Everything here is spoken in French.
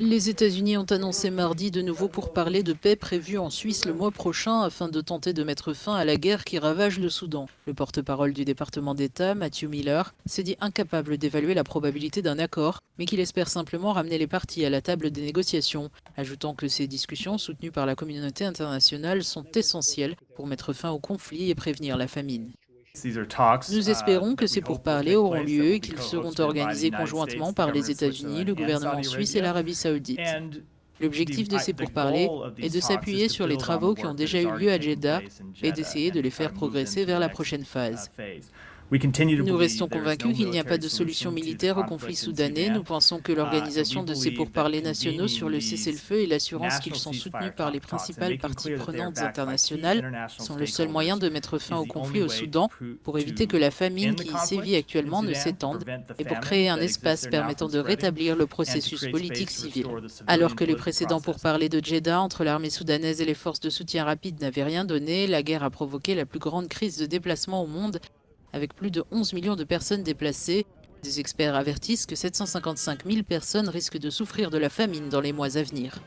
Les États-Unis ont annoncé mardi de nouveaux pourparlers de paix prévus en Suisse le mois prochain afin de tenter de mettre fin à la guerre qui ravage le Soudan. Le porte-parole du département d'État, Matthew Miller, s'est dit incapable d'évaluer la probabilité d'un accord, mais qu'il espère simplement ramener les parties à la table des négociations, ajoutant que ces discussions, soutenues par la communauté internationale, sont essentielles pour mettre fin au conflit et prévenir la famine. Nous espérons que ces pourparlers auront lieu et qu'ils seront organisés conjointement par les États-Unis, le gouvernement suisse et l'Arabie saoudite. L'objectif de ces pourparlers est de s'appuyer sur les travaux qui ont déjà eu lieu à Jeddah et d'essayer de les faire progresser vers la prochaine phase. Nous restons convaincus qu'il n'y a pas de solution militaire au conflit soudanais. Nous pensons que l'organisation de ces pourparlers nationaux sur le cessez-le-feu et l'assurance qu'ils sont soutenus par les principales parties prenantes internationales sont le seul moyen de mettre fin au conflit au Soudan pour éviter que la famine qui y sévit actuellement ne s'étende et pour créer un espace permettant de rétablir le processus politique civil. Alors que les précédents pourparlers de Jeddah entre l'armée soudanaise et les forces de soutien rapide n'avaient rien donné, la guerre a provoqué la plus grande crise de déplacement au monde avec plus de 11 millions de personnes déplacées. Des experts avertissent que 755 000 personnes risquent de souffrir de la famine dans les mois à venir.